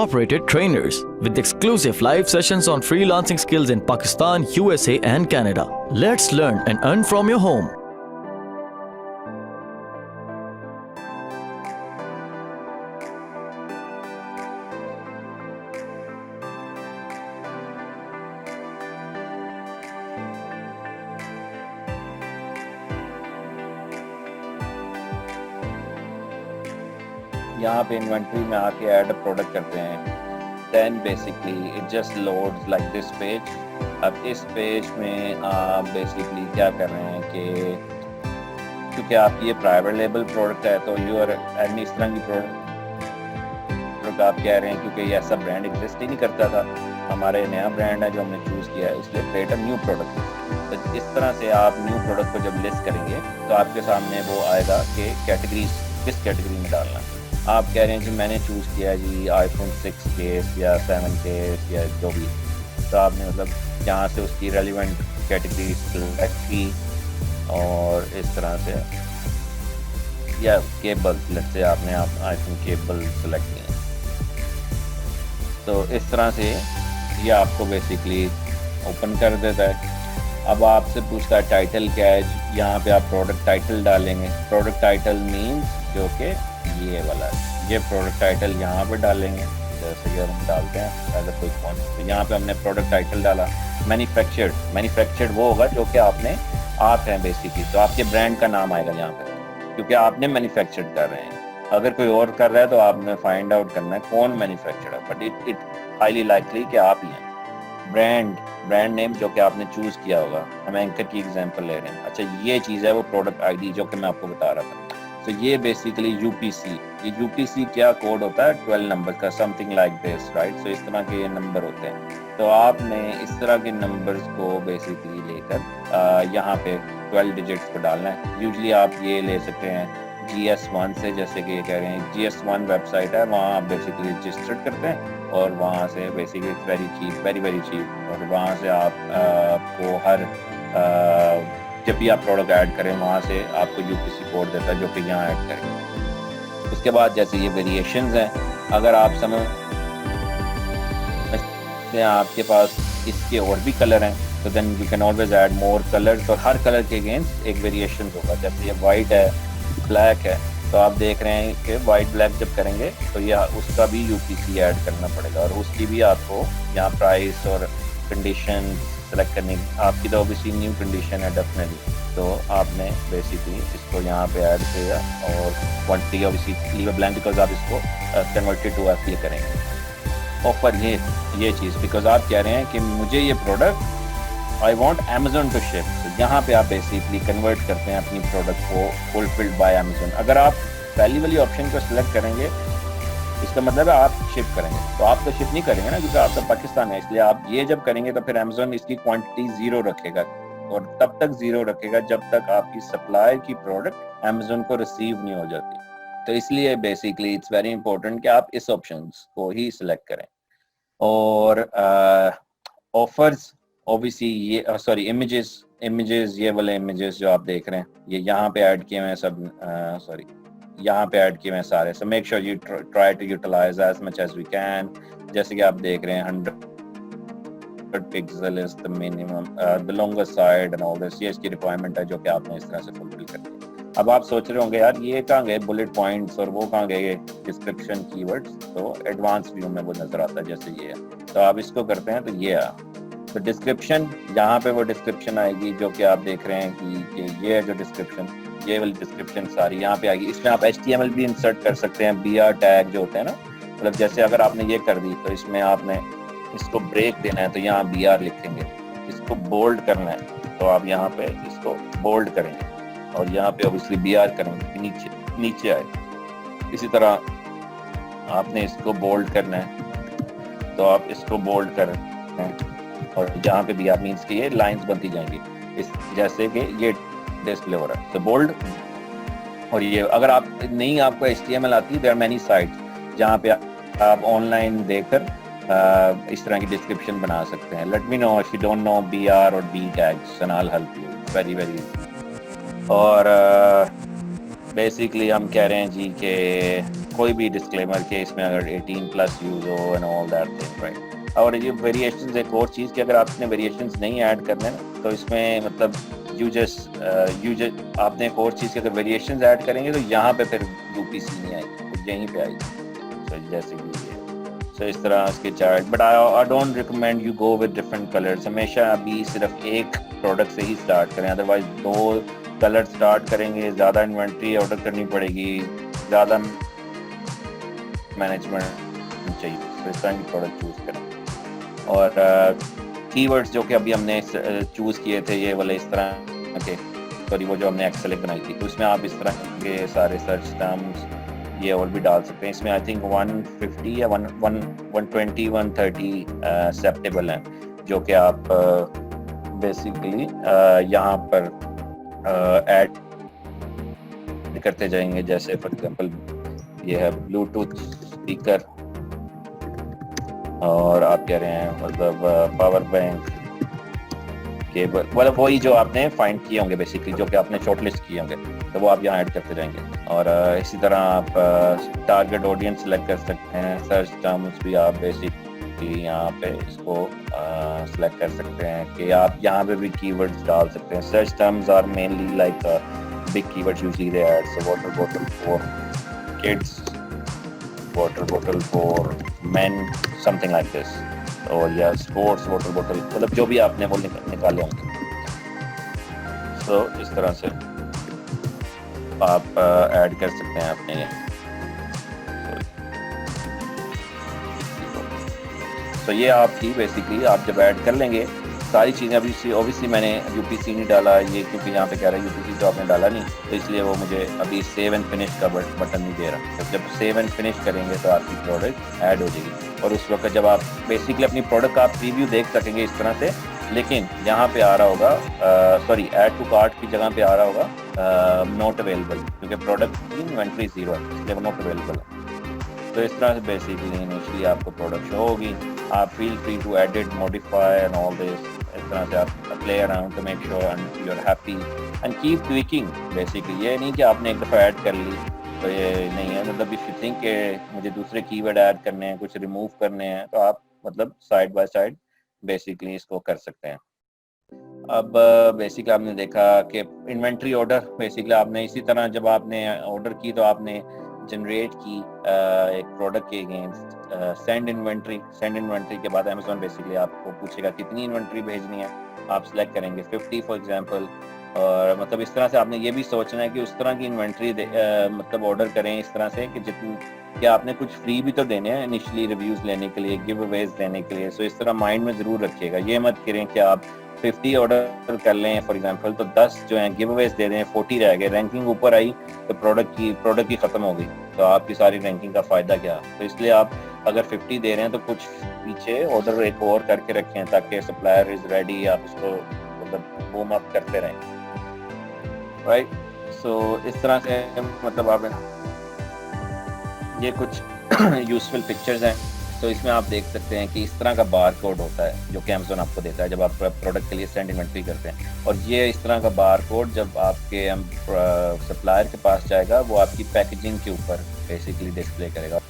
operated trainers with exclusive live sessions on freelancing skills in Pakistan, USA, and Canada. Let's learn and earn from your home. यहाँ पे inventory में आके add product करते हैं, then basically it just loads like this page. अब इस page में आप बेसिकली क्या कर रहे हैं कि क्योंकि आप ये प्राइवेट लेबल प्रोडक्ट है तो यू आर एनी इस तरह की प्रोडक्ट आप कह रहे हैं, क्योंकि ये ऐसा ब्रांड एग्जिस्ट ही नहीं करता था, हमारे नया ब्रांड है जो हमने चूज़ किया है, इसलिए क्रिएट अ न्यू प्रोडक्ट। तो इस तरह से आप न्यू प्रोडक्ट को जब लिस्ट करेंगे तो आपके सामने वो आएगा कि कैटेगरीज किस कैटेगरी में डालना। आप कह रहे हैं कि मैंने चूज़ किया जी आईफोन 6 केस या 7 केस या जो भी, तो आपने मतलब यहाँ से उसकी रेलिवेंट कैटेगरी सेलेक्ट की और इस तरह से, या केबल लेट्स से आपने आईफोन केबल सेलेक्ट किया, तो इस तरह से ये आपको बेसिकली ओपन कर देता है। अब आपसे पूछता है टाइटल क्या है, यहाँ पे आप प्रोडक्ट टाइटल डालेंगे। प्रोडक्ट टाइटल मीन्स जो कि ये वाला है, ये प्रोडक्ट टाइटल यहाँ पे डालेंगे, जैसे कि हम डालते हैं अगर कोई फोन, तो यहाँ पे हमने प्रोडक्ट टाइटल डाला। मैन्युफैक्चर्ड वो होगा जो कि आप हैं बेसिकली, तो आपके ब्रांड का नाम आएगा यहाँ पे, क्योंकि आपने मैन्युफैक्चर्ड कर रहे हैं। अगर कोई और कर रहा है तो आपने फाइंड आउट करना है कौन मैन्युफैक्चर है, बट इट हाईली लाइकली कि आप ही हैं। ब्रांड नेम जो कि आपने चूज किया होगा, हम एंकर की एग्जांपल ले रहे हैं। अच्छा, ये चीज़ है वो प्रोडक्ट आईडी जो कि मैं आपको बता रहा था। तो ये बेसिकली यूपीसी, ये यूपीसी क्या कोड होता है, 12 नंबर का, समथिंग लाइक दिस, राइट। सो इस तरह के ये नंबर होते हैं, तो आपने इस तरह के नंबर्स को बेसिकली लेकर यहाँ पे 12 डिजिट्स को डालना है। यूजली आप ये ले सकते हैं GS1 से, जैसे कि ये कह रहे हैं GS1 वेबसाइट है, वहाँ आप बेसिकली रजिस्टर्ड करते हैं और वहाँ से बेसिकली वेरी चीप, और वहाँ से आपको हर जब भी आप प्रोडक्ट ऐड करें वहाँ से आपको यूपीसी कोड देता है जो कि यहाँ ऐड करें। उसके बाद जैसे ये वेरिएशंस हैं, अगर आप समझ आपके पास इसके और भी कलर हैं तो then you can always add more colours, और हर कलर के अगेंस्ट एक वेरिएशन होगा। जैसे ये वाइट है, ब्लैक है, तो आप देख रहे हैं कि वाइट ब्लैक जब करेंगे तो ये उसका भी यूपीसी ऐड करना पड़ेगा, और उसकी भी आपको यहाँ प्राइस और कंडीशन सेलेक्ट करनी। आपकी तो ऑब्वियसली न्यू कंडीशन है डेफिनेटली, तो आपने बेसिकली इसको यहाँ पे ऐड किया और quantity obviously leave blank because आप इसको कन्वर्टेड टू एफ करेंगे। ऑफर ये चीज़ बिकॉज आप कह रहे हैं कि मुझे ये product I want Amazon to ship, तो यहाँ पे आप बेसिकली कन्वर्ट करते हैं अपनी प्रोडक्ट को फुलफिल्ड बाय अमेज़न। अगर आप पहली वाली ऑप्शन को सिलेक्ट करेंगे इसका मतलब है आप शिप करेंगे, तो आप तो शिप नहीं करेंगे ना, क्योंकि आप तो पाकिस्तान है, इसलिए आप ये जब करेंगे तो फिर अमेज़न इसकी क्वांटिटी 0 रखेगा, और तब तक 0 रखेगा जब तक आपकी सप्लाई की प्रोडक्ट अमेज़न को रिसीव नहीं हो जाती। तो इसलिए बेसिकली इट्स वेरी इंपॉर्टेंट कि आप इस ऑप्शन को ही सिलेक्ट करें। और ऑफर्स ऑब्वियसली ये सॉरी इमेजेस ये वाले इमेजेस जो आप देख रहे हैं ये यहाँ पे ऐड किए हुए हैं सब, यहाँ पे ऐड किए हुए हैं सारे। So make sure you try to utilise as much as we can. जैसे कि आप देख रहे हैं 100 pixel is the minimum, the longest side and all this, ये इसकी रिक्वायरमेंट है जो कि आपने इस तरह से फुलफिल करनी है। अब आप सोच रहे होंगे यार ये कहाँ गए बुलेट पॉइंट्स और वो कहाँ गए डिस्क्रिप्शन कीवर्ड्स, तो एडवांस व्यू में वो नजर आता है जैसे ये है, तो आप इसको करते हैं तो ये आ, तो डिस्क्रिप्शन यहाँ पे वो डिस्क्रिप्शन आएगी जो कि आप देख रहे हैं कि ये है जो डिस्क्रिप्शन, ये वाली डिस्क्रिप्शन सारी यहाँ पे आएगी। इसमें आप HTML भी इंसर्ट कर सकते हैं, BR टैग जो होते हैं ना, मतलब जैसे अगर आपने ये कर दी तो इसमें आपने इसको ब्रेक देना है तो यहाँ BR लिखेंगे, इसको बोल्ड करना है तो आप यहाँ पे इसको बोल्ड करेंगे, और यहाँ पे ऑब्वियसली BR करेंगे नीचे आए। इसी तरह आपने इसको बोल्ड करना है तो आप इसको बोल्ड करें, और जहाँ पे BR मीन्स कि ये लाइंस बनती जाएंगी, इस जैसे कि ये डिस्प्ले हो रहा है तो बोल्ड। और ये अगर आप नहीं आपको HTML आती है, देयर आर मेनी साइट्स जहाँ पे आप ऑनलाइन देखकर इस तरह की डिस्क्रिप्शन बना सकते हैं। Let me know if you don't know BR और B tags and I will help you very. और बेसिकली हम कह रहे हैं जी कि कोई भी डिस्क्लेमर के इसमें अगर 18 प्लस यूज हो and all that thing, right. और ये वेरिएशंस एक और चीज़ कि अगर आपने वेरिएशंस नहीं ऐड करने ना तो इसमें मतलब यू जस्ट आपने एक और चीज़ की अगर वेरिएशंस ऐड करेंगे तो यहाँ पे फिर यूपीसी नहीं आएगी, तो यहीं पे आएगी। तो जैसे कि इस तरह इसके chart, but I don't recommend you go with different colours. हमेशा अभी सिर्फ एक प्रोडक्ट से ही स्टार्ट करें, अदरवाइज 2 कलर स्टार्ट करेंगे, ज़्यादा इन्वेंट्री ऑर्डर करनी पड़ेगी, ज़्यादा मैनेजमेंट चाहिए। तो इस तरह की प्रोडक्ट चूज़ करें। और कीवर्ड्स जो कि अभी हमने चूज़ किए थे ये वाले इस तरह के, सॉरी वो जो हमने एक्सेलेक्ट बनाई थी, तो उसमें आप इस तरह के सारे सर्च टर्म्स ये और भी डाल सकते हैं। इसमें आई थिंक 150 या 120 130 एक्सेप्टेबल हैं, जो कि आप बेसिकली यहाँ पर ऐड करते जाएंगे। जैसे फॉर एग्जांपल ये है ब्लूटूथ स्पीकर, और आप कह रहे हैं मतलब पावर बैंक, केबल, मतलब वही जो आपने फाइंड किए होंगे बेसिकली, जो कि आपने शॉर्टलिस्ट किए होंगे, तो वो आप यहाँ ऐड करते जाएंगे। और इसी तरह आप टारगेट ऑडियंस सेलेक्ट कर सकते हैं। सर्च टर्म्स भी आप बेसिकली यहाँ पे इसको सेलेक्ट कर सकते हैं कि आप यहाँ पे भी कीवर्ड्स डाल सकते हैं। Search terms are mainly like big keywords usually they add, so water bottle for kids, water bottle for men, something like this, और या स्पोर्ट्स वाटर बॉटल, मतलब जो भी आपने वो निकाले होंगे। तो इस तरह से आप ऐड कर सकते हैं अपने। तो ये आपकी बेसिकली आप जब ऐड कर लेंगे सारी चीज़ें, अभी ऑब्वियसली मैंने यूपीसी नहीं डाला ये, क्योंकि यहाँ पे कह रहा है यूपीसी तो आपने डाला नहीं, तो इसलिए वो मुझे अभी सेव एंड फिनिश का बटन नहीं दे रहा। तो जब सेव एंड फिनिश करेंगे तो आपकी प्रोडक्ट ऐड हो जाएगी, और उस वक्त जब आप बेसिकली अपनी प्रोडक्ट का आप प्रीव्यू देख सकेंगे इस तरह से। लेकिन यहाँ पे आ रहा होगा, सॉरी ऐड टू कार्ट की जगह पे आ रहा होगा नॉट अवेलेबल, क्योंकि प्रोडक्ट की इन्वेंट्री 0 है, इसलिए वो नॉट अवेलेबल है। तो इस तरह से बेसिकली इनिशियली आपको प्रोडक्ट शो होगी। आप feel free to edit, modify and all this. इस तरह से आप play around to make sure you are happy and keep tweaking. Basically ये नहीं कि आपने एक दफ़ा ऐड कर ली तो ये नहीं है, मतलब इफ यू थिंक के मुझे दूसरे कीवर्ड ऐड करने हैं, कुछ रिमूव करने हैं, तो आप मतलब साइड बाय साइड बेसिकली इसको कर सकते हैं। अब बेसिकली आपने देखा कि इन्वेंट्री ऑर्डर, बेसिकली आपने इसी तरह जब आपने ऑर्डर की तो आपने जनरेट की एक प्रोडक्ट के अगेंस्ट सेंड इन्वेंट्री के बाद अमेज़न बेसिकली आपको पूछेगा कितनी इन्वेंट्री भेजनी है, आप सिलेक्ट करेंगे 50 फॉर एग्जांपल। और मतलब इस तरह से आपने ये भी सोचना है कि उस तरह की इन्वेंट्री मतलब ऑर्डर करें इस तरह से कि जितनी कि आपने कुछ फ्री भी तो देने हैं इनिशियली रिव्यूज़ लेने के लिए, गिव अवेज देने के लिए। सो इस तरह माइंड में ज़रूर रखिएगा। ये मत करें कि आप 50 ऑर्डर कर लें फॉर एग्जांपल, तो 10 जो हैं गिव अवेज दे दें, 40 रह गए, रैंकिंग ऊपर आई तो प्रोडक्ट की ख़त्म हो गई, तो आपकी सारी रैंकिंग का फ़ायदा क्या। तो इसलिए आप अगर 50 दे रहे हैं तो कुछ पीछे ऑर्डर एक और करके रखें ताकि सप्लायर इज़ रेडी, आप उसको मतलब बूम अप करते रहें, राइट। सो इस तरह से मतलब आप ये कुछ यूजफुल पिक्चर्स हैं। तो इसमें आप देख सकते हैं कि इस तरह का बार कोड होता है जो कि अमेज़न आपको देता है जब आप प्रोडक्ट के लिए सेंड इन्वेंट्री करते हैं। और ये इस तरह का बार कोड जब आपके सप्लायर के पास जाएगा वो आपकी पैकेजिंग के ऊपर बेसिकली डिस्प्ले करेगा।